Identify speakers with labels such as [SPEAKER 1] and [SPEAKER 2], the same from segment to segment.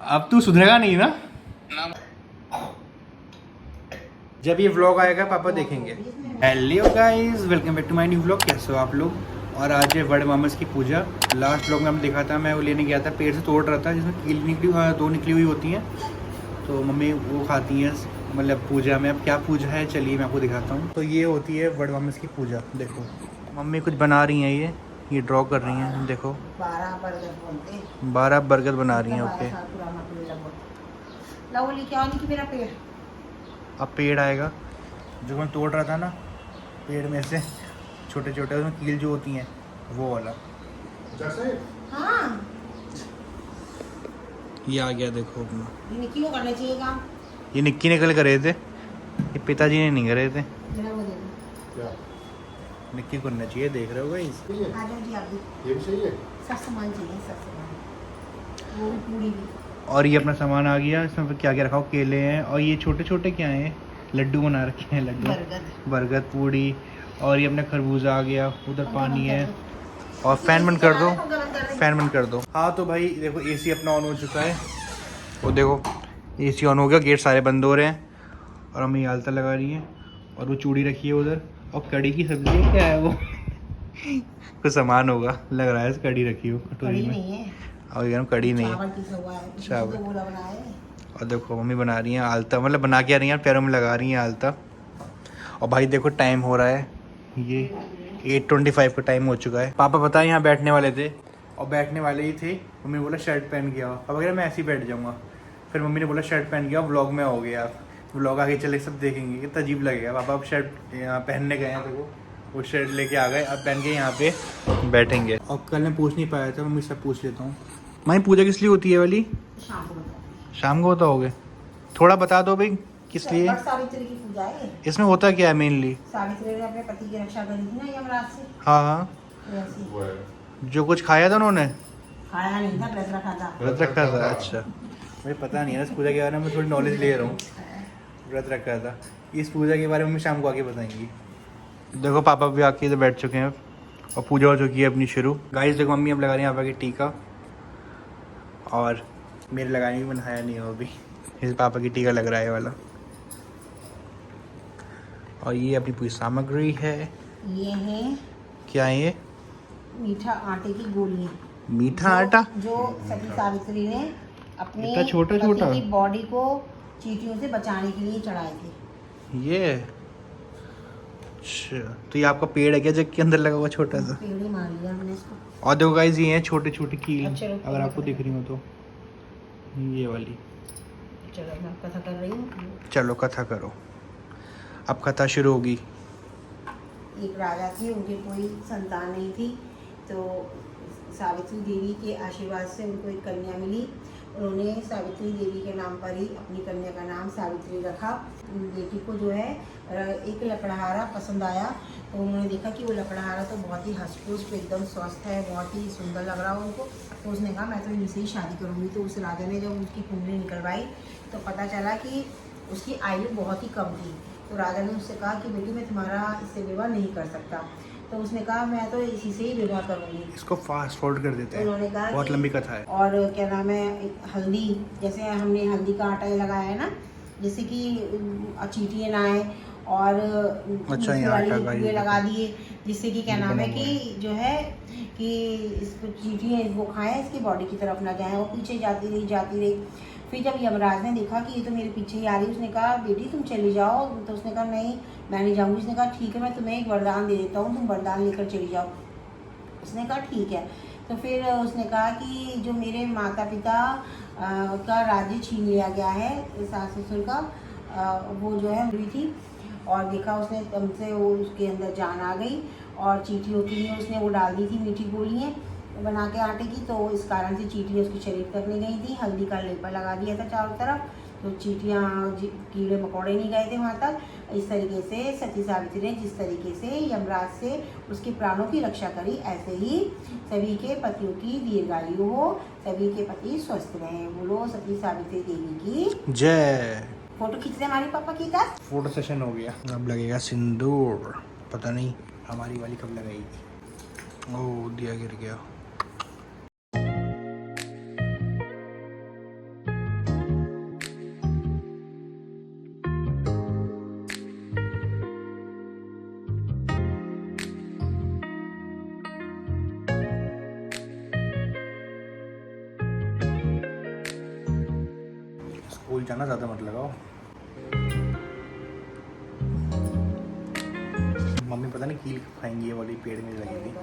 [SPEAKER 1] अब तू सुधरेगा नहीं ना। जब ये व्लॉग आएगा पापा देखेंगे। Hello guys, welcome back to my new vlog. कैसे हो आप लोग? और आज है वर्ड मामस की पूजा। लास्ट व्लॉग में हमने देखा था, मैं वो लेने गया था, पेड़ से तोड़ रहा था जिसमें कील निकली, दो निकली हुई होती हैं, तो मम्मी वो खाती हैं मतलब पूजा में। अब क्या पूजा है चलिए मैं आपको दिखाता हूँ। तो ये होती है वर्ड मामस की पूजा। देखो मम्मी कुछ बना रही हैं, ये ड्रॉ कर रही हैं। देखो
[SPEAKER 2] 12 बरगद बोलते हैं।
[SPEAKER 1] 12 बरगद बना रही हैं।
[SPEAKER 2] 12
[SPEAKER 1] ओके,
[SPEAKER 2] साल पुराना पेड़ लगभग। लाओ लेके आओ नहीं कि मेरा पेड़।
[SPEAKER 1] अब पेड़ आएगा जो मैं तोड़ रहा था ना, पेड़ में से छोटे छोटे उसमें कील जो होती हैं वो वाला।
[SPEAKER 2] हाँ,
[SPEAKER 1] ये आ गया देखो अपना।
[SPEAKER 2] ये निक्की को करना चाहिए काम।
[SPEAKER 1] ये निक्की ने कल करे थे, ये पिताजी ने नहीं करे थे।
[SPEAKER 2] मेरा वो दे दो।
[SPEAKER 1] निक्की को करना चाहिए, देख रहे हो गाइस।
[SPEAKER 2] आ जाओ जी, आप भी।
[SPEAKER 3] ये भी सही है।
[SPEAKER 2] सब सामान चाहिए, सब सामान, वो भी पूरी भी।
[SPEAKER 1] और ये अपना सामान आ गया, इसमें क्या क्या रखा हो, केले हैं और ये छोटे छोटे क्या हैं, लड्डू बना रखे हैं, लड्डू
[SPEAKER 2] बरगद।
[SPEAKER 1] बरगद पूड़ी। और ये अपना खरबूजा आ गया, उधर पानी है। और फैन बंद कर दो, फैन बंद कर दो। हाँ तो भाई देखो एसी अपना ऑन हो चुका है। वो देखो एसी ऑन हो गया, गेट सारे बंद हो रहे हैं और हमें आलता लगा रही है। और वो चूड़ी रखी है उधर, और कड़ी की सब्जी है, क्या है वो कुछ सामान होगा लग रहा है, कड़ी रखी हो कटोरी
[SPEAKER 2] कड़ी
[SPEAKER 1] में।
[SPEAKER 2] नहीं है,
[SPEAKER 1] और ये कड़ी नहीं है।
[SPEAKER 2] चावल पिसा हुआ है,
[SPEAKER 1] चावल।
[SPEAKER 2] तो बोला बनाए।
[SPEAKER 1] और देखो मम्मी बना रही हैं आलता, मतलब बना के आ रही हैं, पैरों में लगा रही हैं आलता। और भाई देखो टाइम हो रहा है, ये 8:25 का टाइम हो चुका है। पापा पता है यहाँ बैठने वाले थे, और बैठने वाले ही थे। मम्मी ने बोला शर्ट पहन के आओ, पापा कह रहे मैं ऐसे ही बैठ जाऊँगा। फिर मम्मी ने बोला शर्ट पहन के आओ, व्लॉग में आओगे आप, व्लॉग आगे चले सब देखेंगे, कितना अजीब लगेगा। पापा अब शर्ट यहाँ पहनने गए हैं, देखो वो शर्ट लेके आ गए, अब पहन के यहाँ पे बैठेंगे। और कल मैं पूछ नहीं पाया था, मम्मी सब पूछ लेता हूँ। माई पूजा किस लिए होती है वाली?
[SPEAKER 2] शाम को बताते
[SPEAKER 1] शाम को बताओगे? थोड़ा बता दो भाई किस लिए।
[SPEAKER 2] हैं। सावित्री की पूजा है।
[SPEAKER 1] इसमें होता क्या है मेनली?
[SPEAKER 2] सावित्री ने अपने पति की रक्षा करी थी ना यमराज से,
[SPEAKER 1] हाँ हाँ,
[SPEAKER 2] वैसी।
[SPEAKER 1] जो कुछ खाया था उन्होंने,
[SPEAKER 2] खाया नहीं था, व्रत रखा था।
[SPEAKER 1] व्रत रखा था। अच्छा, मुझे पता नहीं है इस पूजा के बारे में, थोड़ी नॉलेज ले रहा हूँ। व्रत रखा था, इस पूजा के बारे में हम शाम को आके बताएंगी। देखो पापा भी आके इधर बैठ चुके हैं और पूजा हो चुकी है अपनी शुरू। गाइस देखो मम्मी अब लगा रही है पापा की टीका, और मेरे लगाने भी बनाया नहीं हो अभी, इस पापा की टीका लग रहा है वाला। और ये अपनी पूरी सामग्री है।
[SPEAKER 2] ये है
[SPEAKER 1] क्या है ये?
[SPEAKER 2] मीठा आटे की गोलियां।
[SPEAKER 1] मीठा आटा?
[SPEAKER 2] जो सती सावित्री ने अपने
[SPEAKER 1] इतना छोटा
[SPEAKER 2] पति
[SPEAKER 1] छोटा?
[SPEAKER 2] की बॉडी को चींटियों से बचाने के लिए चढ़ाए थे।
[SPEAKER 1] ये अच्छा, तो ये आपका पेड़ है क्या जग के अंदर लगा हुआ छोटा सा?
[SPEAKER 2] पेड़ ही मार लिया हमने इसको।
[SPEAKER 1] और देखो गाइस ये हैं छोटे छोटे कील,
[SPEAKER 2] अच्छा,
[SPEAKER 1] अगर आपको दिख रही हो तो ये वाली।
[SPEAKER 2] चलो मैं कथा कर रही हूँ।
[SPEAKER 1] चलो कथा करो, अब कथा शुरू होगी।
[SPEAKER 2] एक राजा थे, उनके कोई संतान नहीं थी, तो सावित्री देवी के आशीर्वाद से उनको एक कन्या मिली। उन्होंने सावित्री देवी के नाम पर ही अपनी कन्या का नाम सावित्री रखा। बेटी को जो है एक लकड़हारा पसंद आया, तो उन्होंने देखा कि वो लकड़हारा तो बहुत ही हष्ट-पुष्ट, एकदम स्वस्थ है, बहुत ही सुंदर लग रहा उनको। तो उसने कहा मैं तो इनसे ही शादी करूँगी। तो उस राजा ने जब उसकी कुंडली निकलवाई तो पता चला कि उसकी आयु बहुत ही कम थी। तो राजा ने उससे कहा कि बेटी मैं तुम्हारा इससे विवाह नहीं कर सकता। तो उसने कहा मैं तो इसी से ही विवाह करूँगी।
[SPEAKER 1] इसको फास्ट फॉरवर्ड कर देते हैं,
[SPEAKER 2] उन्होंने कहा
[SPEAKER 1] बहुत
[SPEAKER 2] कि-
[SPEAKER 1] लंबी कथा है।
[SPEAKER 2] और क्या नाम है, हल्दी, जैसे हमने हल्दी का आटा लगाया है ना, जैसे कि चींटियाँ ना आए, और
[SPEAKER 1] अच्छा, ये आटा का
[SPEAKER 2] ये
[SPEAKER 1] ये
[SPEAKER 2] लगा दिए, जिससे कि क्या
[SPEAKER 1] ये
[SPEAKER 2] नाम है
[SPEAKER 1] बना हुआ
[SPEAKER 2] कि जो है कि इसको चींटियाँ वो खाएं, इसकी बॉडी की तरफ ना जाएं। वो पीछे जाती रही। फिर जब यमराज ने देखा कि ये तो मेरे पीछे ही आ रही, उसने कहा बेटी तुम चली जाओ। तो उसने कहा नहीं मैं नहीं जाऊँगी। उसने कहा ठीक है मैं तुम्हें एक वरदान दे देता हूँ, तुम वरदान लेकर चली जाओ। उसने कहा ठीक है। तो फिर उसने कहा कि जो मेरे माता पिता का राज्य छीन लिया गया है, सास ससुर का, वो जो है हुई थी, और देखा उसने तब से वो उसके अंदर जान आ गई, और चींटियों के लिए उसने वो डाल दी थी मीठी गोलियाँ बना के आटे की। तो इस कारण से चींटियाँ उसके शरीर तक नहीं गई थी। हल्दी का लेपा लगा दिया था चारों तरफ, तो चींटियाँ कीड़े मकोड़े नहीं गए थे वहाँ तक। इस तरीके से सती सावित्री ने जिस तरीके से यमराज से उसके प्राणों की रक्षा करी, ऐसे ही सभी के पतियों की दीर्घायु हो, सभी के पति स्वस्थ रहें। बोलो सती सावित्री देवी की
[SPEAKER 1] जय।
[SPEAKER 2] फोटो खींचते हमारे पापा की का।
[SPEAKER 1] फोटो सेशन हो गया, अब लगेगा सिंदूर, पता नहीं हमारी वाली कब लगाएगी। ओह, दिया गिर गया। भूल जाना, ज़्यादा मत लगाओ। मम्मी पता नहीं कील खाएंगी, ये वाली पेड़ में लगी थी।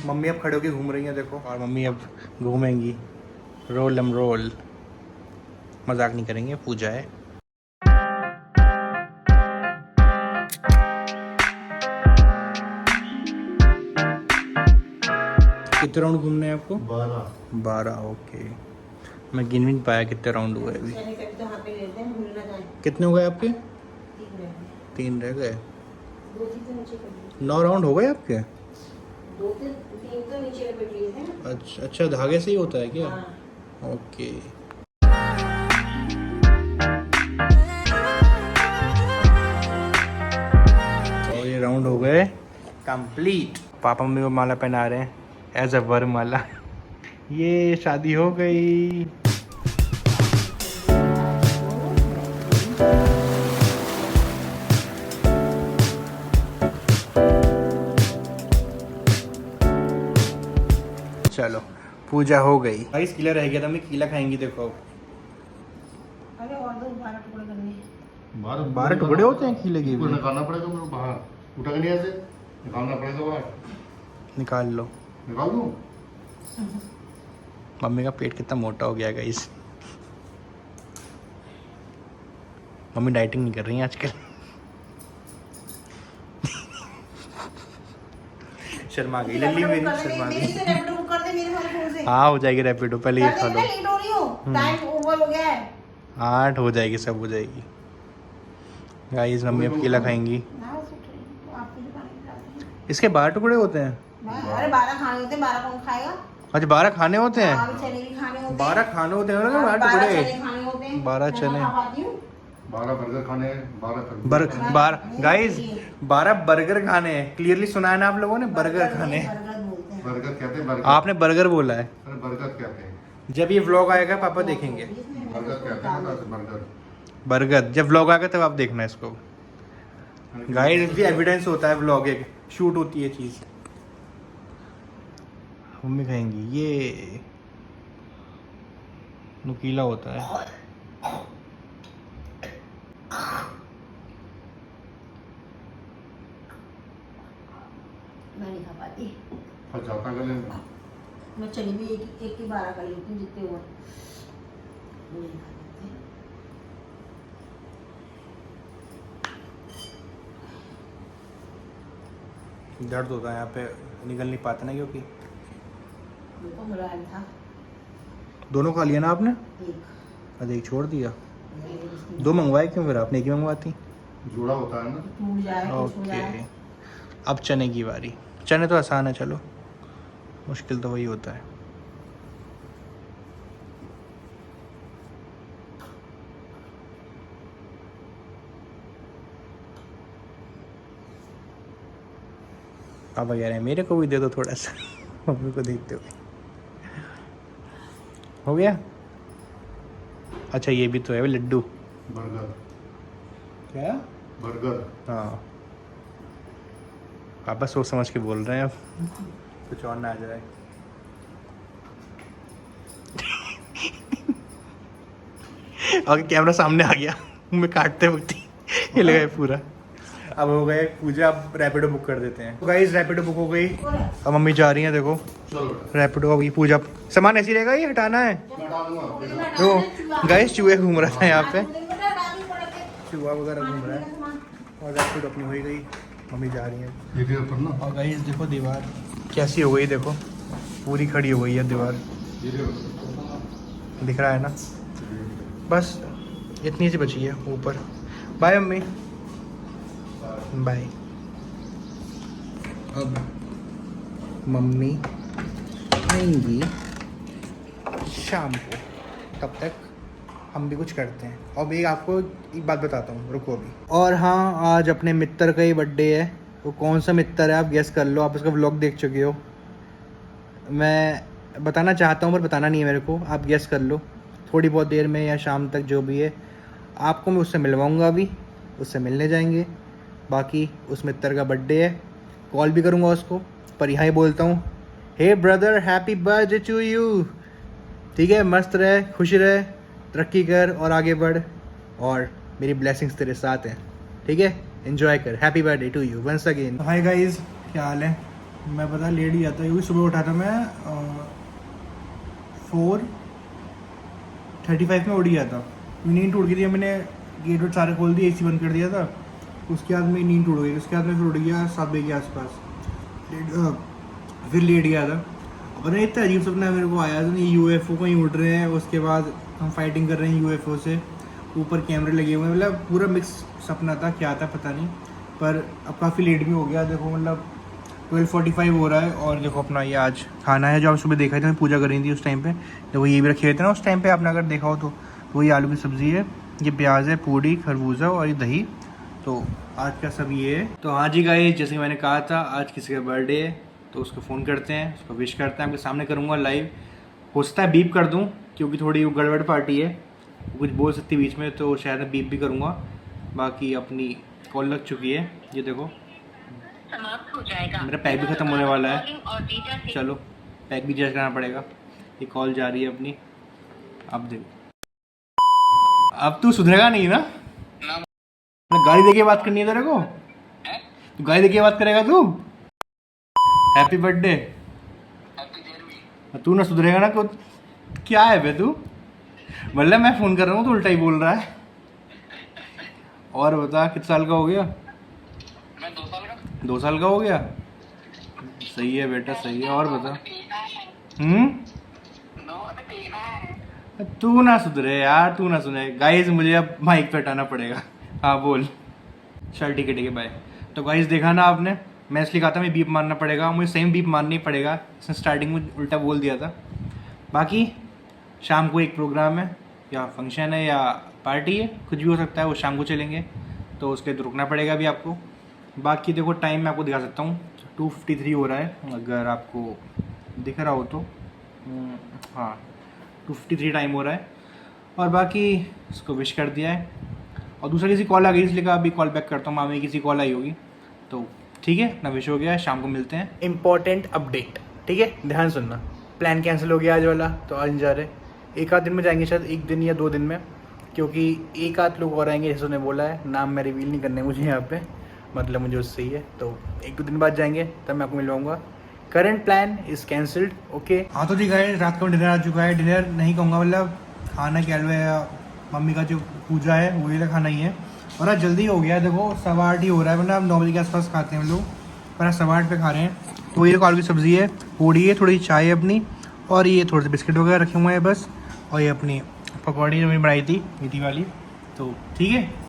[SPEAKER 1] मम्मी अब खड़े होके घूम रही हैं देखो, और मम्मी अब घूमेंगी रोल एम रोल। मजाक नहीं करेंगे, पूजा है। कितने राउंड घूमने हैं आपको? 12। ओके, मैं गिन भी नहीं पाया कितने राउंड हुए अभी। कितने हो गए आपके? 3 रह गए। 9 राउंड हो गए आपके?
[SPEAKER 2] 2-3 तो नीचे लपेट लिए थे।
[SPEAKER 1] अच्छा, धागे से ही होता है क्या?
[SPEAKER 2] हाँ।
[SPEAKER 1] ओके। और ये राउंड हो गए कंप्लीट। पापा मम्मी को माला पहना रहे हैं एज अ वरमाला। ये शादी हो गई। चलो पूजा हो गई। गाइस कीला रह गया था, हमने कीला खाएंगी देखो।
[SPEAKER 2] अरे और दो 12 टुकड़े करने।
[SPEAKER 1] 12 टुकड़े होते हैं कीले के?
[SPEAKER 3] निकालना पड़ेगा मेरे बाहर, उठा के नहीं ऐसे निकालना पड़ेगा बाहर।
[SPEAKER 1] निकाल लो।
[SPEAKER 3] निकाल दूं?
[SPEAKER 1] मम्मी का पेट कितना मोटा हो गया गाइस। मम्मी डाइटिंग नहीं कर रही हैं आजकल। शर्मा गई लल्ली मेरी, शर्मा गई। हाँ हो जाएगी रैपिडो, पहले ये खा लो।
[SPEAKER 2] टाइम ओवर हो गया है।
[SPEAKER 1] 8 हो जाएगी, सब हो जाएगी। गाइस मम्मी अब केला खाएंगी। इसके 12 टुकड़े होते हैं?
[SPEAKER 2] अरे 12 खाने होते हैं, 12 कौन खाएगा?
[SPEAKER 1] अच्छा 12 खाने होते हैं?
[SPEAKER 2] हाँ, चने भी खाने होते हैं।
[SPEAKER 1] 12 खाने होते हैं ना, 12
[SPEAKER 2] 12
[SPEAKER 1] टुकड़े।
[SPEAKER 2] चने खाने होते हैं।
[SPEAKER 1] 12 चने।
[SPEAKER 3] 12 बर्गर खाने हैं, 12
[SPEAKER 1] 12 गाइस 12 बर्गर खाने हैं। क्लियरली सुना है ना आप लोगों ने? बर्गर खाने हैं।
[SPEAKER 3] बर्गर कहते हैं, बर्गर।
[SPEAKER 1] आपने बर्गर बोला है।
[SPEAKER 3] अरे बर्गर कहते हैं।
[SPEAKER 1] जब ये व्लॉग आएगा पापा देखेंगे।
[SPEAKER 3] बर्गर कहते हैं ना, बर्गर।
[SPEAKER 1] बर्गर जब व्लॉग आएगा तब आप देखना इसको। गाइस भी एविडेंस होता है व्लॉग, एक शूट होती है चीज। मम्मी खाएंगी ये नुकीला होता है।
[SPEAKER 2] मैं नहीं खा पाती।
[SPEAKER 3] जाता गले में।
[SPEAKER 2] मैं चने भी एक ही 12 कर लेती हूँ जितने हुए।
[SPEAKER 1] दर्द होता है यहाँ पे, निकल नहीं पाते ना क्योंकि।
[SPEAKER 2] तो मुलायम था।
[SPEAKER 1] दोनों खा लिया ना आपने?
[SPEAKER 2] एक
[SPEAKER 1] अरे एक छोड़ दिया। 2 मंगवाए क्यों फिर आपने? एक ही मंगवाती।
[SPEAKER 3] जोड़ा होता है ना।
[SPEAKER 2] टूट जाए, कुछ हो
[SPEAKER 1] ओके,
[SPEAKER 2] जाए।
[SPEAKER 1] अब चने की बारी। चने तो आसान है, चलो मुश्किल तो वही होता है। पापा कह रहे हैं मेरे को भी दे दो थोड़ा सा। मम्मी को देखते हुए। हो गया? अच्छा ये भी तो है लड्डू।
[SPEAKER 3] बर्गर।
[SPEAKER 1] क्या?
[SPEAKER 3] बर्गर।
[SPEAKER 1] हाँ पापा सोच समझ के बोल रहे हैं, अब कुछ और ना आ जाए। और कैमरा सामने आ गया, मैं काटते वक्त ही हिल गए पूरा। अब हो गए पूजा, अब रैपिडो बुक कर देते हैं। तो गाइस रैपिडो बुक हो गई, अब मम्मी जा रही हैं देखो।
[SPEAKER 3] चलो
[SPEAKER 1] रैपिडो अभी पूजा, सामान ऐसे ही रहेगा, ये हटाना है।
[SPEAKER 3] हटा दूंगा।
[SPEAKER 1] तो गाइस चूहे घूम रहा था यहाँ पे, चूहा वगैरह घूम रहा है। और रैपिडो अपनी हो ही गई, मम्मी जा रही है।
[SPEAKER 3] ये भी ऊपर ना।
[SPEAKER 1] और गाइस देखो दीवार कैसी हो गई, देखो पूरी खड़ी हो गई है दीवार,
[SPEAKER 3] ये भी ऊपर।
[SPEAKER 1] दिख रहा है ना? बस इतनी सी बची है ऊपर। Bye mummy, bye. अब मम्मी आएंगी शाम को, तब तक हम भी कुछ करते हैं। और एक आपको एक बात बताता हूँ, रुको अभी। और हाँ, आज अपने मित्र का ही बर्थडे है। वो कौन सा मित्र है आप गेस कर लो, आप उसका व्लॉग देख चुके हो। मैं बताना चाहता हूँ पर बताना नहीं है मेरे को, आप गेस कर लो। थोड़ी बहुत देर में या शाम तक जो भी है, आपको मैं उससे मिलवाऊँगा। अभी उससे मिलने जाएंगे, बाकी उस मित्र का बर्थडे है, कॉल भी करूँगा उसको, पर यहाँ ही बोलता हूँ, hey brother happy birthday to you. ठीक है, मस्त रहे, खुश रहे, तरक्की कर और आगे बढ़, और मेरी ब्लेसिंग्स तेरे साथ हैं। ठीक है, एंजॉय कर, happy birthday to you once again. Hi guys, क्या हाल है? मैं पता लेट ही आता क्योंकि सुबह उठा था मैं 4:35 में उठ गया था। नींद टूट गई थी, मैंने गेट वेट सारे खोल दिए, AC बंद कर दिया था। उसके बाद में नींद टूट गई, उसके बाद में फिर उठ गया 7 बजे के आसपास, फिर लेट गया था। पता नहीं इतना अजीब सपना मेरे को आया था, UFO कहीं उड़ रहे हैं, उसके बाद हम फाइटिंग कर रहे हैं UFO से, ऊपर कैमरे लगे हुए हैं, मतलब पूरा मिक्स सपना था, क्या था पता नहीं। पर अब काफ़ी लेट भी हो गया, देखो मतलब 12:45 हो रहा है। और देखो अपना ये आज खाना है जो आप सुबह देखा था, मैं पूजा कर रही थी उस टाइम पे, देखो ये भी रखे हुए थे ना उस टाइम पे, आपने अगर देखा हो तो ये आलू की सब्ज़ी है, ये प्याज है, पूड़ी, खरबूजा और ये दही। तो आज का सब ये है। तो हाँ जी गाइस, जैसे कि मैंने कहा था आज किसी का बर्थडे है, तो उसको फ़ोन करते हैं, उसको विश करते हैं, आपके सामने करूँगा लाइव। हो सकता है बीप कर दूँ क्योंकि थोड़ी वो गड़बड़ पार्टी है, कुछ बोल सकती बीच में, तो शायद मैं बीप भी करूँगा। बाकी अपनी कॉल लग चुकी है, ये देखो
[SPEAKER 4] समाप्त हो जाएगा।
[SPEAKER 1] मेरा पैक भी ख़त्म होने वाला है,
[SPEAKER 4] और डेटा से
[SPEAKER 1] चलो पैक भी चेक करना पड़ेगा। ये कॉल जा रही है अपनी, अब देखो, अब तू सुधरेगा नहीं ना? गाली देके बात करनी है तेरे को, तू गाली देके बात करेगा तू? Happy birthday. तू ना सुधरेगा ना, कुछ क्या है बे तू? मतलब मैं फ़ोन कर रहा हूँ तो उल्टा ही बोल रहा है। और बता कितने साल का हो गया?
[SPEAKER 4] मैं 2 साल का।
[SPEAKER 1] 2 साल का हो गया, सही है बेटा, सही है। और बता। तू ना सुधरे यार, तू ना सुने। गाइस मुझे अब माइक पे हटाना पड़ेगा। हाँ बोल। चल ठीक है बाय। तो गाइस देखा ना आपने, मैं इसलिए कहा था मैं बीप मारना पड़ेगा, मुझे सेम बीप मारना ही पड़ेगा, इसने स्टार्टिंग में उल्टा बोल दिया था। बाकी शाम को एक प्रोग्राम है या फंक्शन है या पार्टी है, कुछ भी हो सकता है, वो शाम को चलेंगे, तो उसके लिए रुकना पड़ेगा अभी आपको। बाकी देखो टाइम मैं आपको दिखा सकता हूँ, 2:53 हो रहा है, अगर आपको दिख रहा हो तो। हाँ 2:53 टाइम हो रहा है। और बाकी इसको विश कर दिया है, और दूसरा किसी कॉल आ गई इसलिए कहा अभी कॉल बैक करता हूँ, मामी किसी कॉल आई होगी, तो ठीक है अपना विश हो गया है, शाम को मिलते हैं। इम्पॉर्टेंट अपडेट, ठीक है ध्यान सुनना, प्लान कैंसिल हो गया आज वाला, तो आज नहीं जा रहे, एक आध दिन में जाएंगे, शायद 1 दिन या 2 दिन में, क्योंकि एक आध लोग और आएंगे जैसे उन्होंने बोला है, नाम मैं रिवील नहीं करने मुझे यहाँ पे, मतलब मुझे उससे ही है, तो 1-2 दिन बाद जाएंगे, तब मैं आपको मिलवाऊंगा। Current plan is cancelled, okay. हाँ तो ठीक है, रात को डिनर आ चुका है, डिनर नहीं कहूँगा, मतलब खाना क्या है, मम्मी का जो पूजा है वही का खाना ही है, और आज जल्दी हो गया, देखो 8:15 ही हो रहा है, वरना हम 9 बजे के आसपास खाते हैं हम लोग, पर आज 8:15 पे खा रहे हैं। तो ये आलू की सब्ज़ी है, पूड़ी है, थोड़ी चाय है अपनी, और ये थोड़े से बिस्किट वगैरह रखे हुए हैं बस, और ये अपनी पकौड़ी जो मैंने बनाई थी मीठी वाली, तो ठीक है।